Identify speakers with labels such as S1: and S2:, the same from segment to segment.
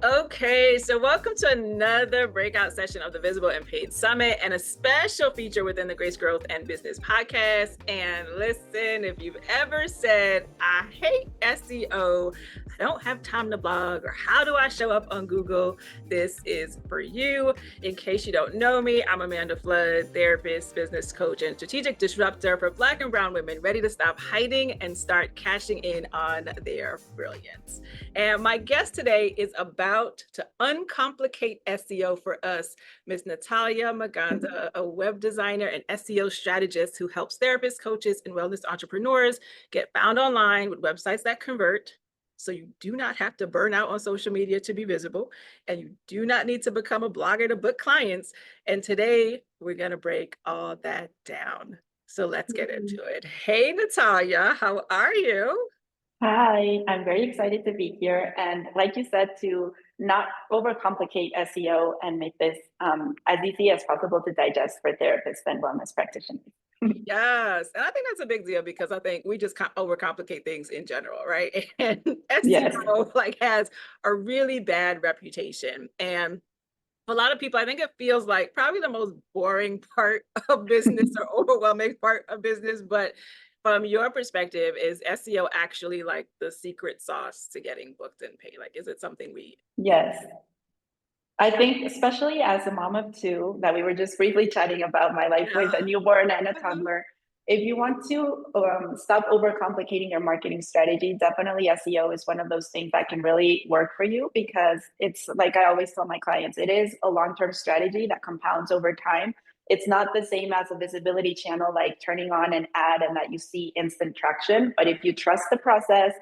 S1: Okay, so welcome to another breakout session of the Visible and Paid Summit and a special feature within the Grace Growth and Business Podcast. And listen, if you've ever said, I hate SEO, I don't have time to blog, or how do I show up on Google, this is for you. In case you don't know me, I'm Amanda Fludd, therapist, business coach, and strategic disruptor for Black and brown women ready to stop hiding and start cashing in on their brilliance. And my guest today is about to uncomplicate SEO for us, Ms. Natalia Maganda, a web designer and SEO strategist who helps therapists, coaches, and wellness entrepreneurs get found online with websites that convert. So you do not have to burn out on social media to be visible, and you do not need to become a blogger to book clients. And today we're going to break all that down. So let's get into it. Hey, Natalia, how are you?
S2: Hi, I'm very excited to be here. And like you said, to not overcomplicate SEO and make this as easy as possible to digest for therapists and wellness practitioners.
S1: Yes, and I think that's a big deal because I think we just overcomplicate things in general, right? And
S2: Yes.
S1: SEO has a really bad reputation, and a lot of people, I think it feels like probably the most boring part of business or overwhelming part of business. But from your perspective, is SEO actually like the secret sauce to getting booked and paid? Like, is it something we need?
S2: Yes. I think, especially as a mom of two, that we were just briefly chatting about my life
S1: Yeah.
S2: with a newborn and a toddler. If you want to stop overcomplicating your marketing strategy, definitely SEO is one of those things that can really work for you because it's like I always tell my clients, it is a long term strategy that compounds over time. It's not the same as a visibility channel, like turning on an ad and that you see instant traction. But if you trust the process,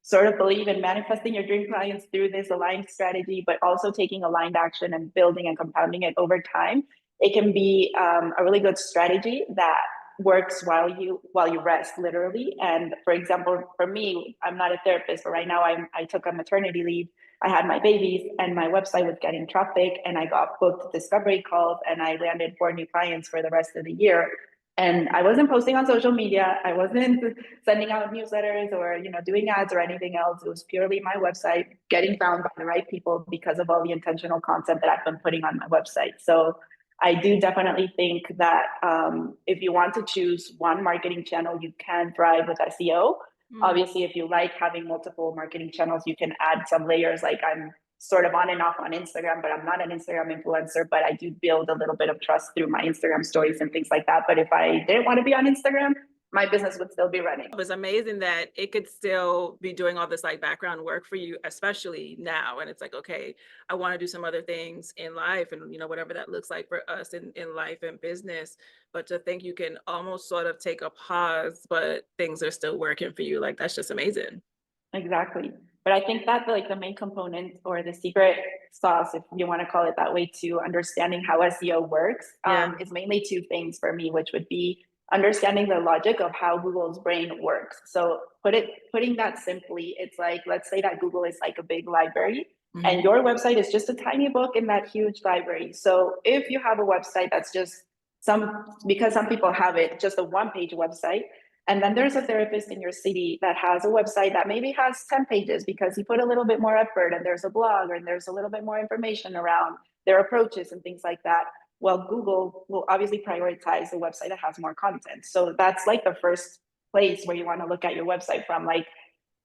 S2: sort of believe in manifesting your dream clients through this aligned strategy, but also taking aligned action and building and compounding it over time, it can be a really good strategy that works while you rest, literally. And for example, for me, I'm not a therapist, but right now I took a maternity leave. I had my babies, and my website was getting traffic, and I got booked discovery calls, and I landed 4 new clients for the rest of the year. And I wasn't posting on social media. I wasn't sending out newsletters or doing ads or anything else. It was purely my website getting found by the right people because of all the intentional content that I've been putting on my website. So I do definitely think that if you want to choose one marketing channel, you can thrive with SEO.
S1: Mm.
S2: Obviously, if you like having multiple marketing channels, you can add some layers. Like I'm sort of on and off on Instagram, but I'm not an Instagram influencer, but I do build a little bit of trust through my Instagram stories and things like that. But if I didn't want to be on Instagram, my business would still be running.
S1: It's amazing that it could still be doing all this like background work for you, especially now. And it's like, okay, I want to do some other things in life and, whatever that looks like for us in life and business. But to think you can almost sort of take a pause, but things are still working for you, like that's just amazing.
S2: Exactly. But I think that like the main component or the secret sauce, if you want to call it that way, to understanding how SEO works,
S1: Yeah.
S2: is mainly two things for me, which would be understanding the logic of how Google's brain works. So putting that simply, it's like let's say that Google is like a big library,
S1: Mhm.
S2: and your website is just a tiny book in that huge library. So if you have a website that's just because some people have it, just a one-page website, and then there's a therapist in your city that has a website that maybe has 10 pages because he put a little bit more effort, and there's a blog and there's a little bit more information around their approaches and things like that. Well, Google will obviously prioritize the website that has more content. So that's like the first place where you want to look at your website from. Like,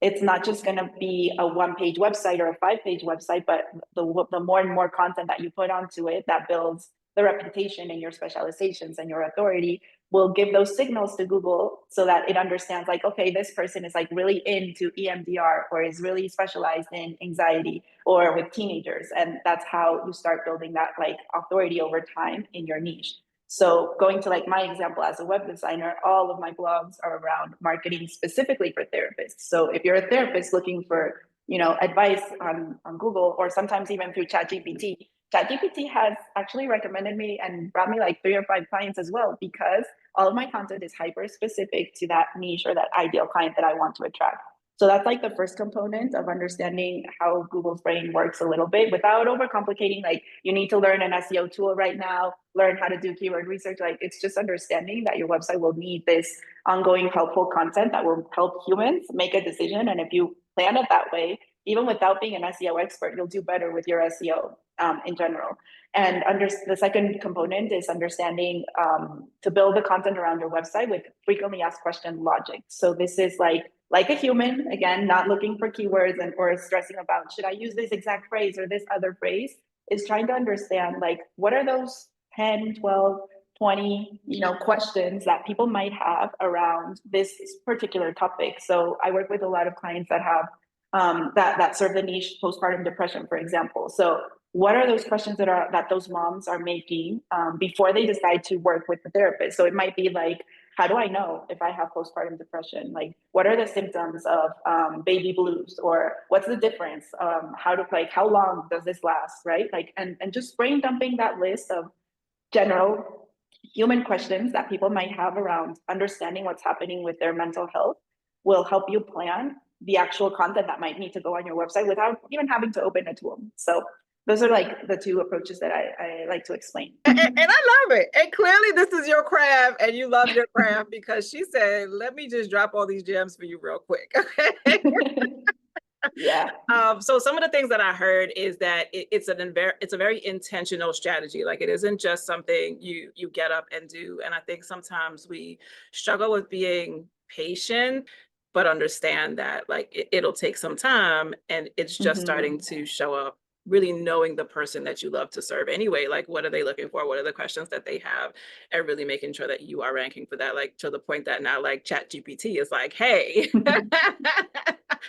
S2: it's not just going to be a one-page website or a five-page website, but the more and more content that you put onto it that builds the reputation and your specializations and your authority will give those signals to Google so that it understands like, okay, this person is like really into EMDR or is really specialized in anxiety or with teenagers. And that's how you start building that like authority over time in your niche. So going to like my example as a web designer, all of my blogs are around marketing specifically for therapists. So if you're a therapist looking for, advice on Google or sometimes even through ChatGPT has actually recommended me and brought me like 3 or 5 clients as well, because all of my content is hyper specific to that niche or that ideal client that I want to attract. So that's like the first component of understanding how Google's brain works a little bit without overcomplicating. Like you need to learn an SEO tool right now, learn how to do keyword research. Like it's just understanding that your website will need this ongoing helpful content that will help humans make a decision. And if you plan it that way, even without being an SEO expert, you'll do better with your SEO in general. And the second component is understanding to build the content around your website with frequently asked question logic. So this is like a human, again, not looking for keywords or stressing about, should I use this exact phrase or this other phrase, is trying to understand like, what are those 10, 12, 20, questions that people might have around this particular topic. So I work with a lot of clients that have that serve the niche postpartum depression, for example. So what are those questions that those moms are making before they decide to work with the therapist? So it might be like, how do I know if I have postpartum depression? Like, what are the symptoms of baby blues, or what's the difference? How long does this last, right? Like, and just brain dumping that list of general human questions that people might have around understanding what's happening with their mental health will help you plan the actual content that might need to go on your website without even having to open a tool. So those are like the two approaches that I like to explain.
S1: And I love it. And clearly this is your craft and you love your craft, because she said, let me just drop all these gems for you real quick. Okay.
S2: Yeah.
S1: So some of the things that I heard is that it's a very intentional strategy. Like, it isn't just something you get up and do. And I think sometimes we struggle with being patient, but understand that like it'll take some time, and it's just starting to show up. Really knowing the person that you love to serve anyway, like what are they looking for? What are the questions that they have? And really making sure that you are ranking for that, like to the point that now like ChatGPT is like, hey,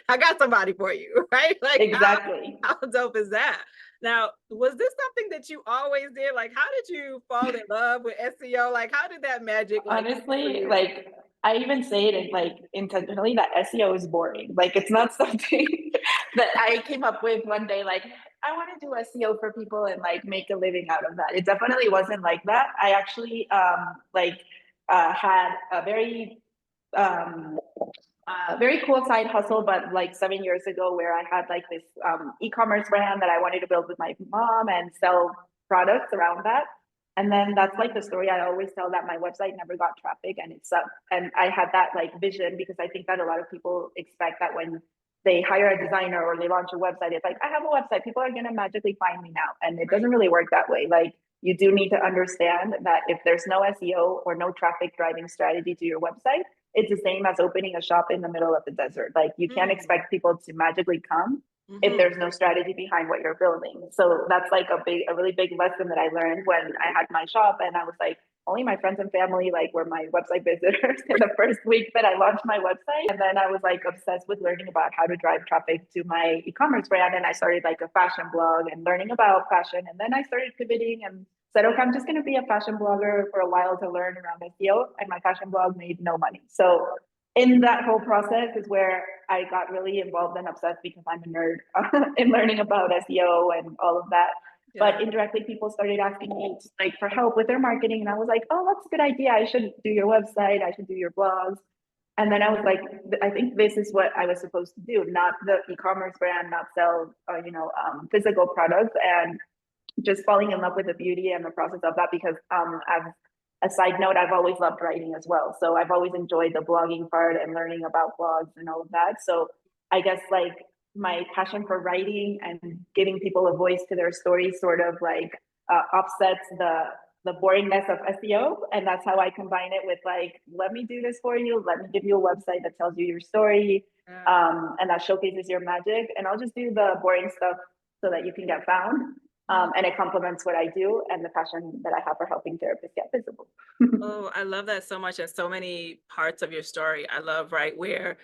S1: I got somebody for you, right? Like,
S2: exactly.
S1: How dope is that? Now, was this something that you always did? Like, how did you fall in love with SEO? Like, how did that magic?
S2: Honestly, like I even say it like intentionally that SEO is boring. Like, it's not something that I came up with one day. Like, I want to do SEO for people and like make a living out of that. It definitely wasn't like that. I actually had a very cool side hustle, but like 7 years ago, where I had like this e-commerce brand that I wanted to build with my mom and sell products around that. And then that's like the story I always tell, that my website never got traffic and it sucked. And I had that like vision, because I think that a lot of people expect that when they hire a designer or they launch a website, it's like, I have a website, people are going to magically find me now. And it doesn't really work that way. Like, you do need to understand that if there's no SEO or no traffic driving strategy to your website, it's the same as opening a shop in the middle of the desert. Like, you can't expect people to magically come if there's no strategy behind what you're building. So that's like a really big lesson that I learned when I had my shop, and I was like, only my friends and family like were my website visitors in the first week that I launched my website. And then I was like obsessed with learning about how to drive traffic to my e-commerce brand. And I started like a fashion blog and learning about fashion. And then I started pivoting and said, okay, I'm just going to be a fashion blogger for a while to learn around SEO. And my fashion blog made no money. So in that whole process is where I got really involved and obsessed, because I'm a nerd in learning about SEO and all of that. Yeah. But indirectly, people started asking me like for help with their marketing. And I was like, oh, that's a good idea. I should do your website. I should do your blogs. And then I was like, I think this is what I was supposed to do, not the e-commerce brand, not sell, physical products, and just falling in love with the beauty and the process of that. Because as a side note, I've always loved writing as well. So I've always enjoyed the blogging part and learning about blogs and all of that. So I guess like my passion for writing and giving people a voice to their stories sort of like offsets the boringness of SEO. And that's how I combine it with like, let me do this for you. Let me give you a website that tells you your story and that showcases your magic. And I'll just do the boring stuff so that you can get found. And it complements what I do and the passion that I have for helping therapists get visible.
S1: Oh, I love that so much. And so many parts of your story. I love, right, where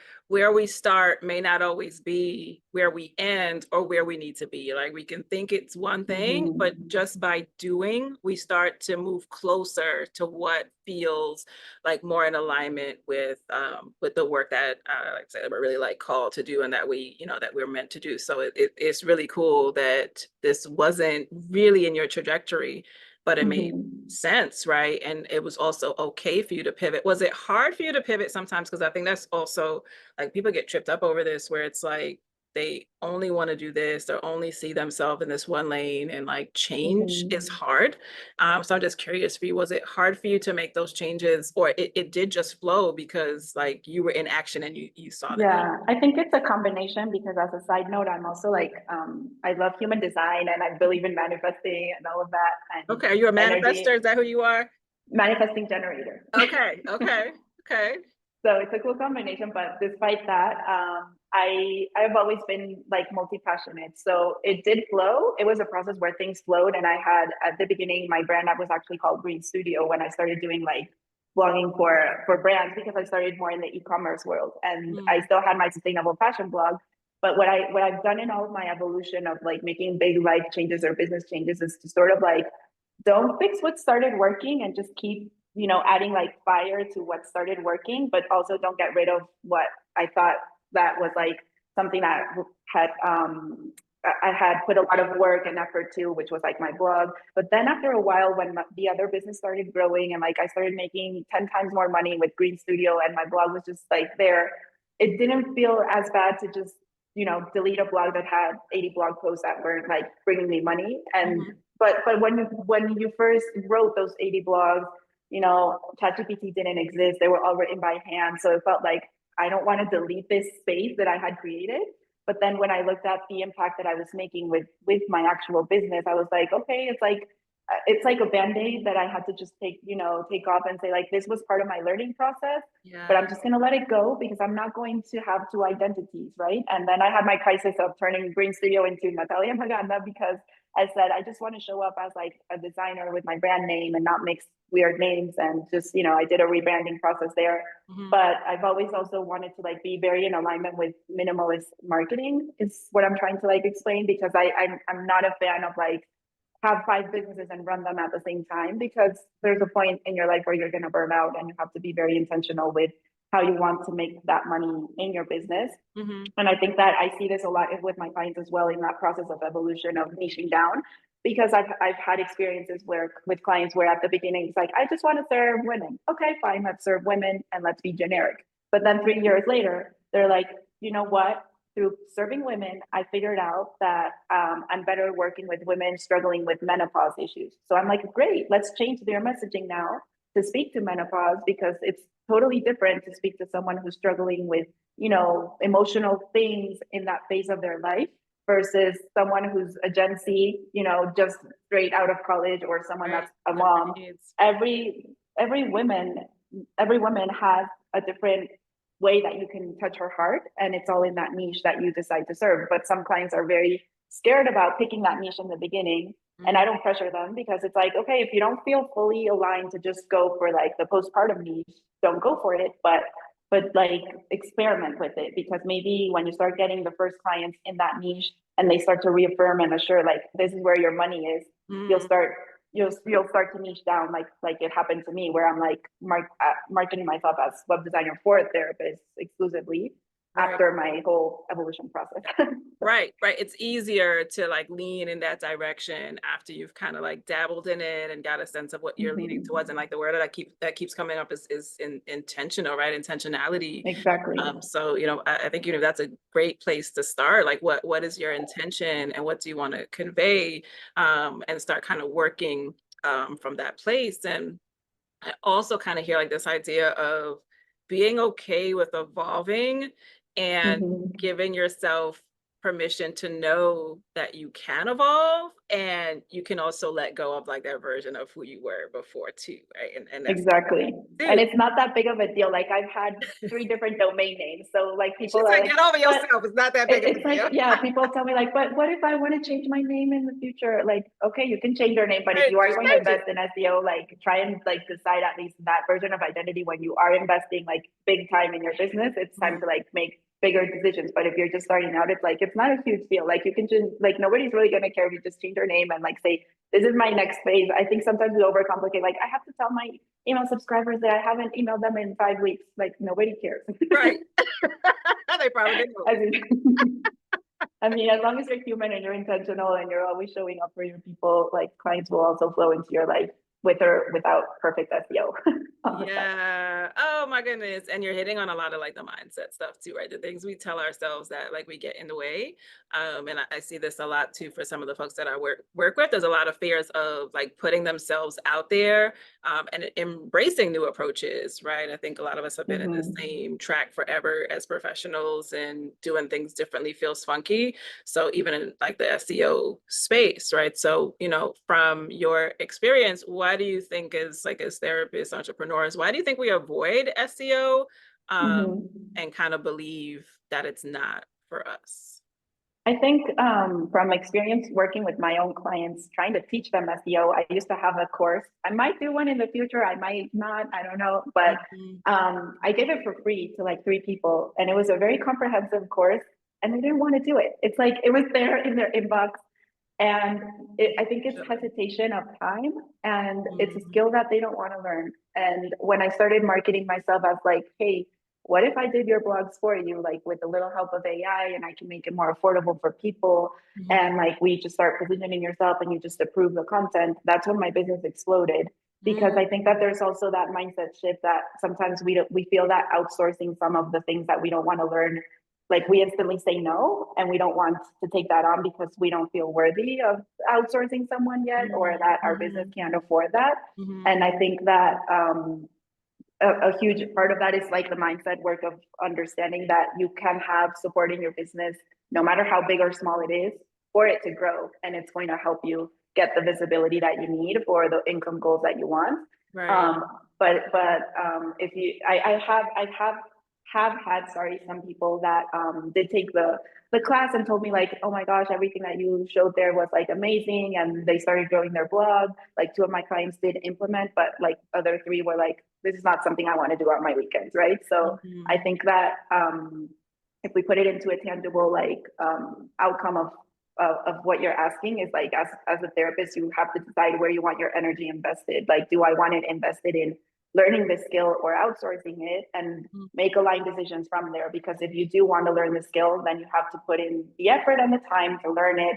S1: we start may not always be where we end or where we need to be. Like, we can think it's one thing, but just by doing, we start to move closer to what feels like more in alignment with the work that like I said, we're really like called to do, and that we're meant to do. So it's really cool that this wasn't really in your trajectory, but it made sense, right? And it was also okay for you to pivot. Was it hard for you to pivot sometimes? Because I think that's also like, people get tripped up over this, where it's like, they only want to do this, or only see themselves in this one lane, and like change is
S2: Mhm.
S1: hard. So I'm just curious for you, was it hard for you to make those changes, or it did just flow because like you were in action and you saw the need?
S2: Yeah, I think it's a combination because as a side note, I'm also like, I love human design and I believe in manifesting and all of that and
S1: Okay, are you a manifester?
S2: energy
S1: Is that who you are?
S2: manifesting generator.
S1: Okay, okay, okay.
S2: So it's a cool combination, but despite that, I've always been like multi-passionate. So it did flow. It was a process where things flowed. And I had at the beginning, my brand that was actually called Green Studio when I started doing like blogging for brands because I started more in the e-commerce world. And I
S1: Mm,
S2: still had my sustainable fashion blog. But what I've done in all of my evolution of like making big life changes or business changes is to sort of like don't fix what started working and just keep adding like fire to what started working, but also don't get rid of what I thought that was like something that had I had put a lot of work and effort to, which was like my blog. But then after a while, when the other business started growing and like I started making 10 times more money with Green Studio and my blog was just like there, it didn't feel as bad to just delete a blog that had 80 blog posts that weren't like bringing me money. And
S1: mhm.
S2: but when you first wrote those 80 blogs, ChatGPT didn't exist. They were all written by hand. So it felt like I don't want to delete this space that I had created. But then when I looked at the impact that I was making with my actual business, I was like, okay, it's like a band-aid that I had to just take off and say, like, this was part of my learning process, but
S1: Yeah.
S2: I'm just gonna let it go because I'm not going to have two identities, right? And then I had my crisis of turning Green Studio into Natalia Maganda because I said I just want to show up as like a designer with my brand name and not mix weird names and just I did a rebranding process there.
S1: Mhm.
S2: But I've always also wanted to like be very in alignment with minimalist marketing is what I'm trying to like explain because I'm not a fan of like have five businesses and run them at the same time because there's a point in your life where you're going to burn out and you have to be very intentional with how you want to make that money in your business.
S1: Mhm.
S2: And I think that I see this a lot with my clients as well in that process of evolution of niching down because I've had experiences where with clients where at the beginning it's like, I just want to serve women. Okay, fine, let's serve women and let's be generic. But then 3 years later, they're like, you know what? Through serving women, I figured out that I'm better working with women struggling with menopause issues. So I'm like, great, let's change their messaging now to speak to menopause because it's totally different to speak to someone who's struggling with emotional things in that phase of their life versus someone who's a Gen Z, just straight out of college or someone
S1: Right.
S2: that's a
S1: Know your
S2: mom.
S1: needs.
S2: Every every woman, every woman has a different way that you can touch her heart, and it's all in that niche that you decide to serve. But some clients are very scared about picking that niche in the beginning. And I
S1: Mhm.
S2: don't pressure them because it's like, okay, if you don't feel fully aligned to just go for like the postpartum niche, don't go for it. But like experiment with it because maybe when you start getting the first clients in that niche and they start to reaffirm and assure like this is where your money is, you'll
S1: Mhm.
S2: start you'll start to niche down like it happened to me where I'm like marketing myself as web designer for therapists exclusively
S1: Right.
S2: after my whole evolution process. So,
S1: Right, right. It's easier to like lean in that direction after you've kind of like dabbled in it and got a sense of what you're leaning towards. And
S2: mhm,
S1: like the word that keeps coming up is intentional, right? Intentionality.
S2: exactly.
S1: So I think that's a great place to start. Like what is your intention and what do you want to convey, and start kind of working from that place. And I also kind of hear like this idea of being okay with evolving and
S2: Mhm.
S1: giving yourself permission to know that you can evolve, and you can also let go of like that version of who you were before too, right? And that's
S2: Exactly. And
S1: too.
S2: it's not that big of a deal. Like I've had three different domain names. So like
S1: She
S2: people are
S1: said,
S2: like,
S1: get over
S2: but
S1: yourself. It's not that big of a
S2: it's like,
S1: deal.
S2: yeah, people tell me like, but what if I want to change my name in the future? Like, okay, you can change your name, but if
S1: Right,
S2: you are
S1: just
S2: going to
S1: change it.
S2: invest in SEO, like try and like decide at least that version of identity when you are investing like big time in your business, it's time
S1: Mhm.
S2: to like make bigger decisions. But if you're just starting out, it's like it's not a huge deal. Like you can just like nobody's really gonna care if you just change your name and like say, this is my next phase. I think sometimes we overcomplicate. Like I have to tell my email subscribers that I haven't emailed them in 5 weeks. Like nobody cares.
S1: Right. They probably didn't know.
S2: I mean, I mean, as long as you're human and you're intentional and you're always showing up for your people, like clients will also flow into your life with or without perfect SEO.
S1: Yeah. Oh my goodness. And you're hitting on a lot of like the mindset stuff too, right? The things we tell ourselves that like we get in the way. And I see this a lot too for some of the folks that I work with. There's a lot of fears of like putting themselves out there and embracing new approaches, right? I think a lot of us have been in the same track forever as professionals, and doing things differently feels funky. So even in like the SEO space, right? So, from your experience, why do you think as therapists, entrepreneurs, why do you think we avoid SEO and kind of believe that it's not for us?
S2: I think from experience working with my own clients, trying to teach them SEO, I used to have a course. I might do one in the future. I might not. I don't know. But I gave it for free to like 3 people. And it was a very comprehensive course. And they didn't want to do it. It's like it was there in their inbox. And I think it's hesitation of time. And it's a skill that they don't want to learn. And when I started marketing myself, I was like, hey, what if I did your blogs for you, like with a little help of AI, and I can make it more affordable for people? And like we just start positioning yourself and you just approve the content. That's when my business exploded. Because I think that there's also that mindset shift that sometimes we feel that outsourcing some of the things that we don't want to learn, like we instantly say no, and we don't want to take that on because we don't feel worthy of outsourcing someone yet, or that our business can't afford that. And I think that a huge part of that is like the mindset work of understanding that you can have support in your business, no matter how big or small it is, for it to grow. And it's going to help you get the visibility that you need for the income goals that you want.
S1: Right.
S2: If you, I have had, sorry, some people that did take the class and told me like, oh my gosh, everything that you showed there was like amazing. And they started growing their blog. Like 2 of my clients did implement, but like other 3 were like, this is not something I want to do on my weekends, right? So I think that if we put it into a tangible like outcome of what you're asking is like, as a therapist, you have to decide where you want your energy invested. Like, do I want it invested in learning the skill or outsourcing it, and make aligned decisions from there? Because if you do want to learn the skill, then you have to put in the effort and the time to learn it,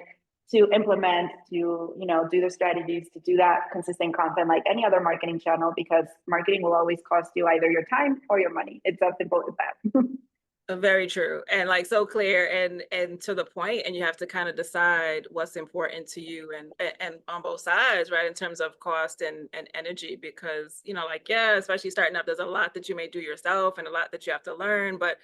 S2: to implement, to do the strategies, to do that consistent content like any other marketing channel, because marketing will always cost you either your time or your money. It's as simple as that.
S1: Very true, and like so clear and to the point, and you have to kind of decide what's important to you and on both sides, right, in terms of cost and energy, because especially starting up, there's a lot that you may do yourself and a lot that you have to learn, but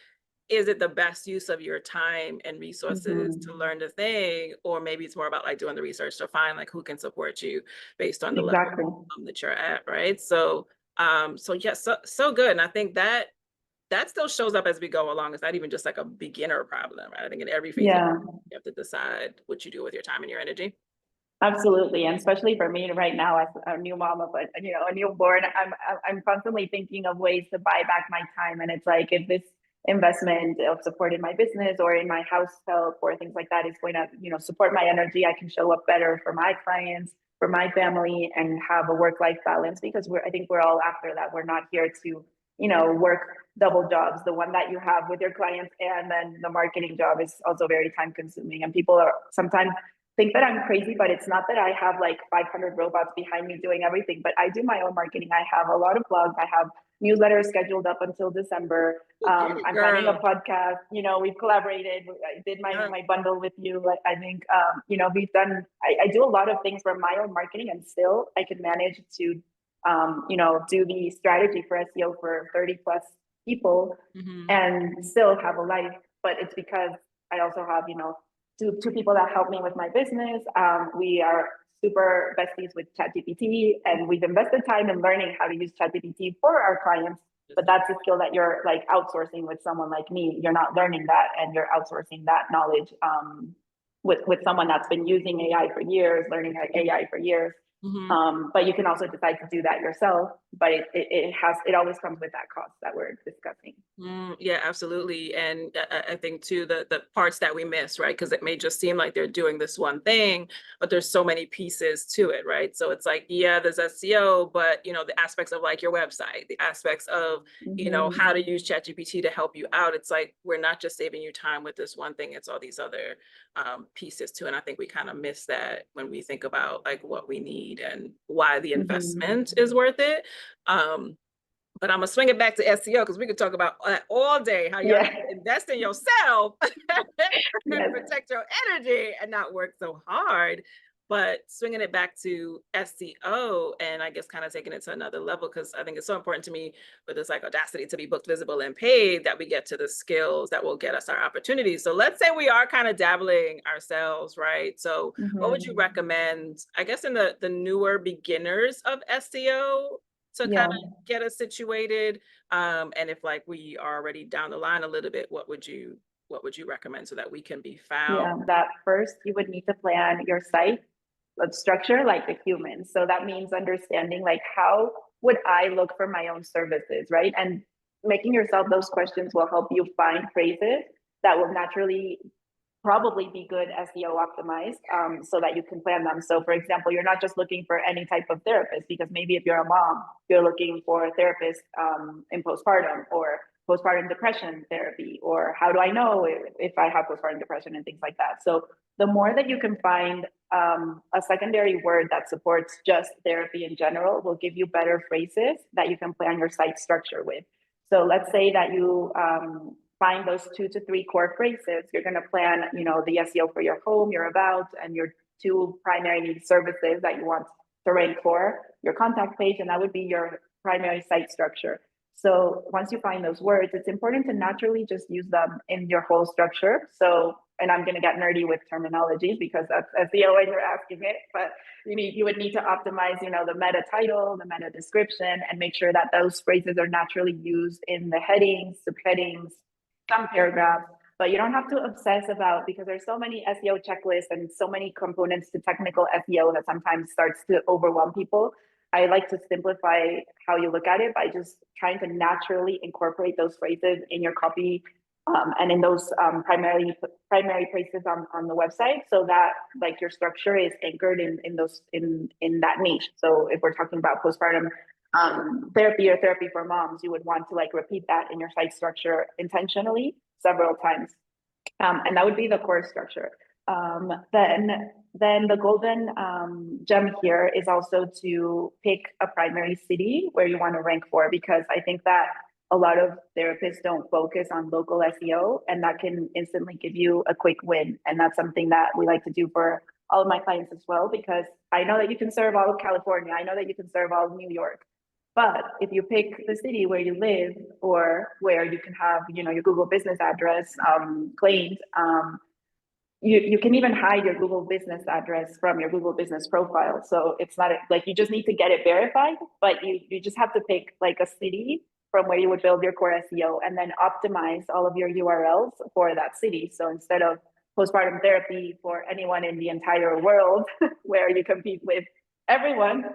S1: is it the best use of your time and resources to learn the thing? Or maybe it's more about like doing the research to find like who can support you based on the level that you're at, right? So yes, so good. And I think that still shows up as we go along. It's not even just like a beginner problem, right? I think in every phase you have to decide what you do with your time and your energy.
S2: Absolutely, and especially for me right now as a new mom of a newborn, I'm constantly thinking of ways to buy back my time. And it's like, if this investment of support in my business or in my house help or things like that is going to support my energy, I can show up better for my clients, for my family, and have a work-life balance. Because I think we're all after that. We're not here to work double jobs. The one that you have with your clients and then the marketing job is also very time consuming. And people are sometimes think that I'm crazy, but it's not that I have like 500 robots behind me doing everything, but I do my own marketing. I have a lot of blogs. I have newsletters scheduled up until December. I'm planning a podcast. We've collaborated. I did my bundle with you. I think, we've done, I do a lot of things for my own marketing, and still I can manage to, do the strategy for SEO for 30 plus people and still have a life. But it's because I also have, two people that help me with my business. We are super besties with ChatGPT, and we've invested time in learning how to use ChatGPT for our clients. But that's a skill that you're like outsourcing with someone like me. You're not learning that, and you're outsourcing that knowledge with someone that's been using AI for years, learning AI for years. But you can also decide to do that yourself, but it always comes with that cost that we're discussing.
S1: Yeah, absolutely. And I think too, the parts that we miss, right? Because it may just seem like they're doing this one thing, but there's so many pieces to it, right? So it's like, yeah, there's SEO, but the aspects of like your website, the aspects of, how to use ChatGPT to help you out. It's like, we're not just saving you time with this one thing, it's all these other pieces too. And I think we kind of miss that when we think about like what we need and why the investment is worth it. But I'm gonna swing it back to SEO because we could talk about that all day, how you invest in yourself and protect your energy and not work so hard. But swinging it back to SEO and I guess kind of taking it to another level, because I think it's so important to me with this like audacity to be booked, visible, and paid, that we get to the skills that will get us our opportunities. So let's say we are kind of dabbling ourselves, right? So what would you recommend, I guess, in the newer beginners of SEO to kind of get us situated? And if like we are already down the line a little bit, what would you recommend so that we can be found?
S2: Yeah, that first you would need to plan your site structure like a human. So that means understanding like how would I look for my own services, right? And making yourself those questions will help you find phrases that will naturally probably be good SEO optimized, so that you can plan them. So for example, you're not just looking for any type of therapist, because maybe if you're a mom, you're looking for a therapist in postpartum, or postpartum depression therapy, or how do I know if I have postpartum depression, and things like that. So the more that you can find a secondary word that supports just therapy in general will give you better phrases that you can plan your site structure with. So let's say that you find those 2 to 3 core phrases. You're going to plan, the SEO for your home, your about, and your 2 primary services that you want to rank for, your contact page, and that would be your primary site structure. So once you find those words, it's important to naturally just use them in your whole structure. So, and I'm going to get nerdy with terminology because that's SEO when you're asking it, but you would need to optimize, the meta title, the meta description, and make sure that those phrases are naturally used in the headings, subheadings, some paragraphs. But you don't have to obsess about, because there's so many SEO checklists and so many components to technical SEO that sometimes starts to overwhelm people. I like to simplify how you look at it by just trying to naturally incorporate those phrases in your copy, and in those primary places on the website, so that like your structure is anchored in that niche. So if we're talking about postpartum therapy or therapy for moms, you would want to like repeat that in your site structure intentionally several times, and that would be the core structure. Then the golden gem here is also to pick a primary city where you want to rank for, because I think that a lot of therapists don't focus on local SEO, and that can instantly give you a quick win. And that's something that we like to do for all of my clients as well, because I know that you can serve all of California. I know that you can serve all of New York. But if you pick the city where you live, or where you can have, your Google business address claimed, you can even hide your Google business address from your Google business profile. So it's not like you just need to get it verified, but you just have to pick like a city from where you would build your core SEO, and then optimize all of your URLs for that city. So instead of postpartum therapy for anyone in the entire world, where you compete with everyone,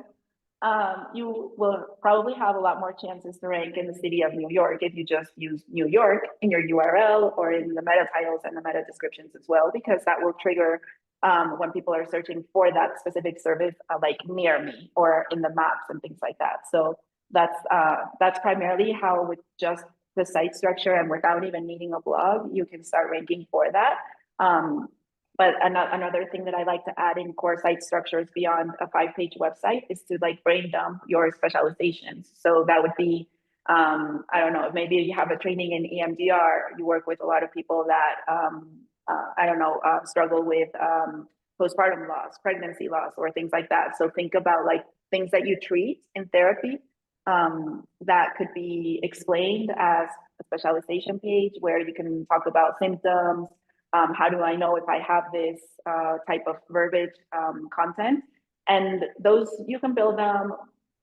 S2: you will probably have a lot more chances to rank in the city of New York if you just use New York in your URL or in the meta titles and the meta descriptions as well, because that will trigger when people are searching for that specific service, like near me or in the maps and things like that. So that's primarily how, with just the site structure and without even needing a blog, you can start ranking for that. But another thing that I like to add in core site structures beyond a 5-page website is to like brain dump your specializations. So that would be, I don't know, maybe you have a training in EMDR, you work with a lot of people that, struggle with postpartum loss, pregnancy loss, or things like that. So think about like things that you treat in therapy that could be explained as a specialization page, where you can talk about symptoms. How do I know if I have this type of verbiage content? And those, you can build them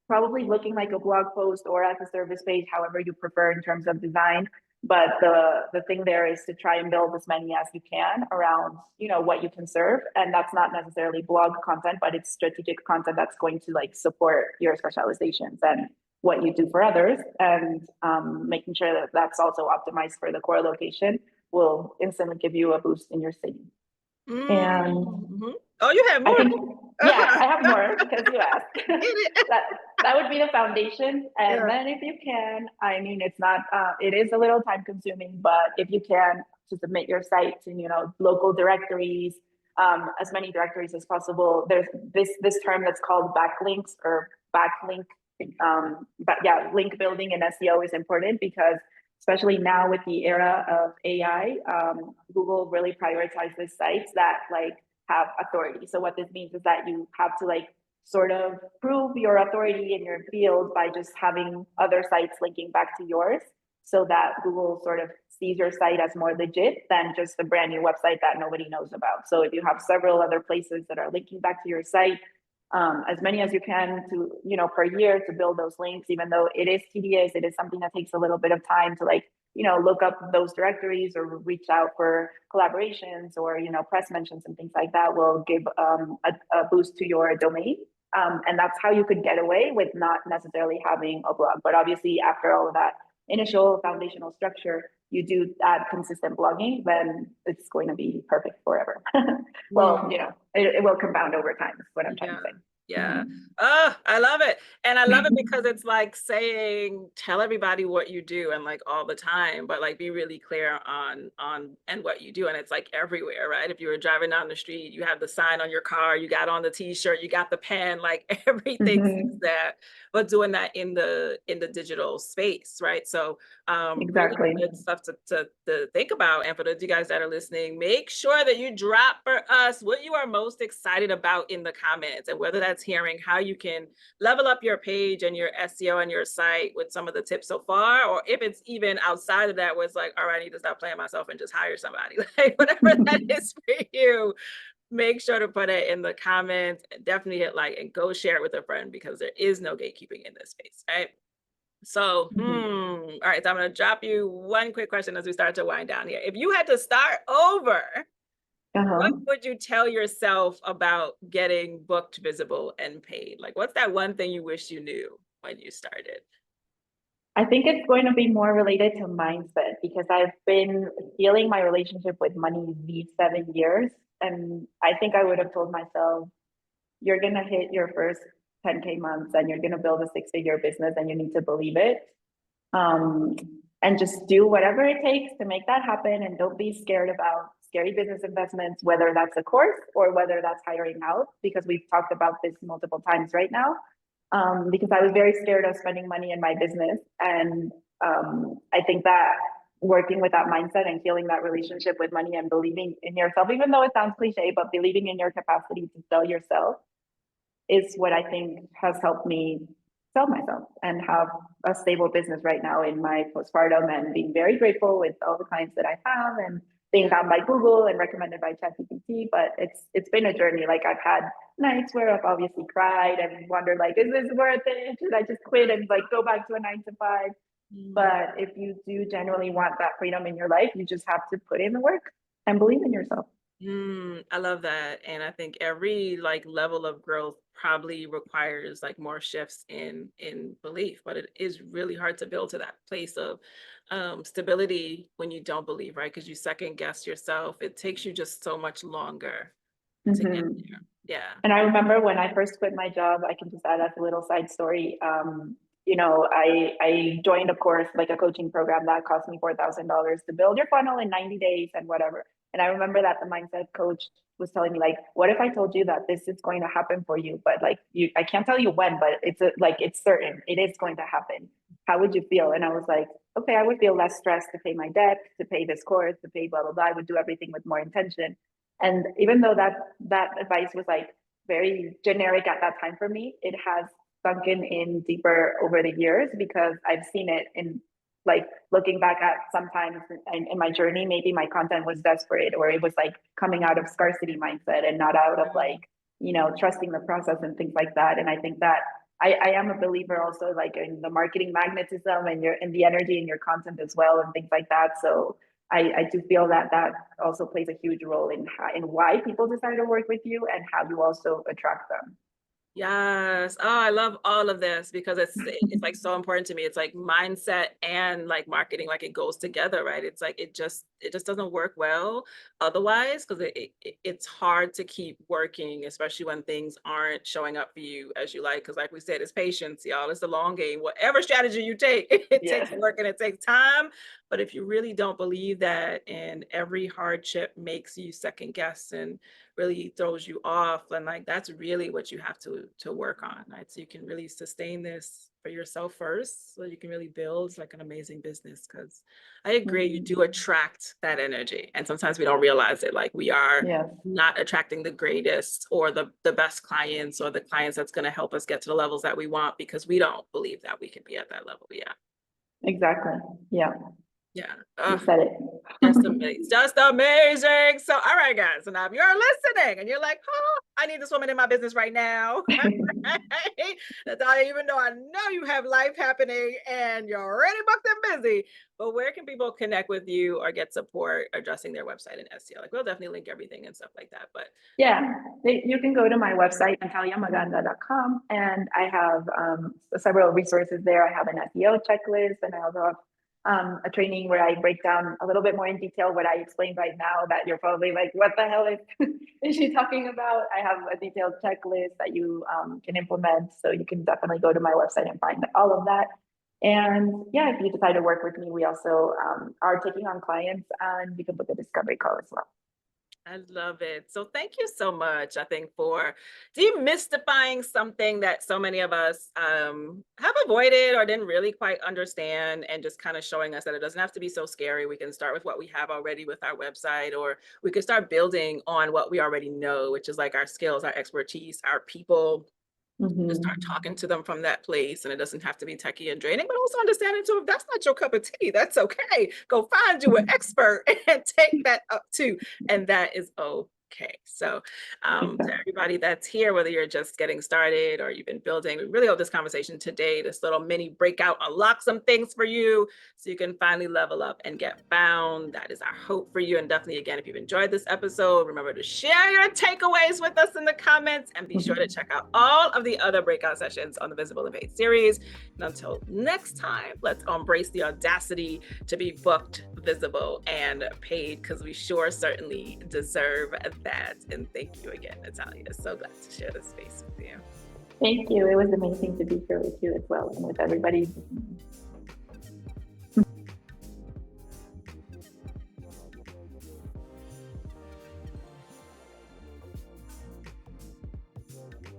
S2: probably looking like a blog post or as a service page, however you prefer in terms of design. But the thing there is to try and build as many as you can around, what you can serve. And that's not necessarily blog content, but it's strategic content that's going to like support your specializations and what you do for others. And making sure that that's also optimized for the core location will instantly give you a boost in your city. And
S1: oh, you have more.
S2: I have more because you asked. that would be the foundation. And then if you can, I mean, it's not, it is a little time consuming, but if you can, to submit your site to, local directories, as many directories as possible. There's this term that's called backlinks or backlink But yeah, link building and SEO is important because especially now with the era of AI, Google really prioritizes sites that like have authority. So what this means is that you have to like sort of prove your authority in your field by just having other sites linking back to yours so that Google sort of sees your site as more legit than just a brand new website that nobody knows about. So if you have several other places that are linking back to your site, as many as you can to, per year to build those links, even though it is tedious, it is something that takes a little bit of time to like, look up those directories or reach out for collaborations or, press mentions and things like that will give a boost to your domain. And that's how you could get away with not necessarily having a blog. But obviously, after all of that initial foundational structure, you do add consistent blogging, then it's going to be perfect forever. Well, it will compound over time, is what I'm trying to say.
S1: Yeah. Oh, I love it. And I love it because it's like saying, tell everybody what you do and like all the time, but like be really clear on and what you do. And it's like everywhere, right? If you were driving down the street, you have the sign on your car, you got on the t-shirt, you got the pen, like everything is that, but doing that in the digital space, right? So
S2: Exactly.
S1: really good stuff to think about. And for those of you guys that are listening, make sure that you drop for us what you are most excited about in the comments, and whether that's hearing how you can level up your page and your SEO and your site with some of the tips so far, or if it's even outside of that where it's like, all right, I need to stop playing myself and just hire somebody, like whatever that is for you. Make sure to put it in the comments, and definitely hit like and go share it with a friend, because there is no gatekeeping in this space, right? So, all right, so I'm going to drop you one quick question as we start to wind down here. If you had to start over, what would you tell yourself about getting booked, visible, and paid? Like, what's that one thing you wish you knew when you started?
S2: I think it's going to be more related to mindset because I've been healing my relationship with money these 7 years. And I think I would have told myself, you're going to hit your first 10K months and you're going to build a 6-figure business and you need to believe it. And just do whatever it takes to make that happen. And don't be scared about scary business investments, whether that's a course or whether that's hiring out, because we've talked about this multiple times right now. Because I was very scared of spending money in my business. And I think that working with that mindset and healing that relationship with money and believing in yourself, even though it sounds cliche, but believing in your capacity to sell yourself is what I think has helped me sell myself and have a stable business right now in my postpartum, and being very grateful with all the clients that I have and being found by Google and recommended by ChatGPT. But it's been a journey. Like I've had nights where I've obviously cried and wondered, like, is this worth it? Should I just quit and like go back to a 9 to 5? But if you do genuinely want that freedom in your life, you just have to put in the work and believe in yourself.
S1: I love that. And I think every like level of growth probably requires like more shifts in belief, but it is really hard to build to that place of stability when you don't believe, right? Because you second guess yourself. It takes you just so much longer to get there. Yeah.
S2: And I remember when I first quit my job, I can just add as a little side story. I joined a course, like a coaching program that cost me $4,000 to build your funnel in 90 days and whatever. And I remember that the mindset coach was telling me, like, what if I told you that this is going to happen for you, but like I can't tell you when, but it's certain it is going to happen. How would you feel? And I was like, okay, I would feel less stressed to pay my debt, to pay this course, to pay blah blah blah. I would do everything with more intention. And even though that advice was like very generic at that time for me, it has sunken in deeper over the years because I've seen it in like looking back at sometimes in my journey, maybe my content was desperate or it was like coming out of scarcity mindset and not out of like, trusting the process and things like that. And I think that I am a believer also like in the marketing magnetism and the energy in your content as well and things like that. So I do feel that also plays a huge role in why people decide to work with you and how you also attract them.
S1: Yes. Oh, I love all of this because it's like so important to me. It's like mindset and like marketing, like it goes together, right? It's like it just doesn't work well otherwise, because it's hard to keep working, especially when things aren't showing up for you as you like. Because like we said, it's patience, y'all. It's the long game. Whatever strategy you take, it takes work and it takes time. But if you really don't believe that, and every hardship makes you second guess and really throws you off. And like, that's really what you have to work on, right? So you can really sustain this for yourself first, so you can really build like an amazing business. Because I agree, you do attract that energy. And sometimes we don't realize it. Like we are
S2: Yeah,
S1: not attracting the greatest or the best clients or the clients that's going to help us get to the levels that we want because we don't believe that we can be at that level. Yeah.
S2: exactly. Yeah,
S1: Yeah.
S2: you said it.
S1: Just amazing. Just amazing. So, all right, guys. So now if you're listening and you're like, oh, I need this woman in my business right now. That's all, even though I know you have life happening and you're already booked and busy. But where can people connect with you or get support addressing their website and SEO? Like we'll definitely link everything and stuff like that. But
S2: Yeah, you can go to my website, nataliamaganda.com, and I have several resources there. I have an SEO checklist, and I also have a training where I break down a little bit more in detail what I explained right now that you're probably like, what the hell is she talking about? I have a detailed checklist that you can implement. So you can definitely go to my website and find all of that. And yeah, if you decide to work with me, we also are taking on clients, and you can book a discovery call as well.
S1: I love it. So thank you so much, I think, for demystifying something that so many of us have avoided or didn't really quite understand, and just kind of showing us that it doesn't have to be so scary. We can start with what we have already with our website, or we can start building on what we already know, which is like our skills, our expertise, our people. Just start talking to them from that place, and it doesn't have to be techie and draining, but also understanding too, if that's not your cup of tea, that's okay. Go find you an expert and take that up too, and that is okay. So to everybody that's here, whether you're just getting started or you've been building, we really hope this conversation today, this little mini breakout, unlock some things for you so you can finally level up and get found. That is our hope for you. And definitely, again, if you've enjoyed this episode, remember to share your takeaways with us in the comments, and be sure to check out all of the other breakout sessions on the Visible and Paid series. And until next time, let's embrace the audacity to be booked, visible, and paid, because we sure certainly deserve that. And thank you again, Natalia. So glad to share this space with you.
S2: Thank you. It was amazing to be here with you as well, and with everybody.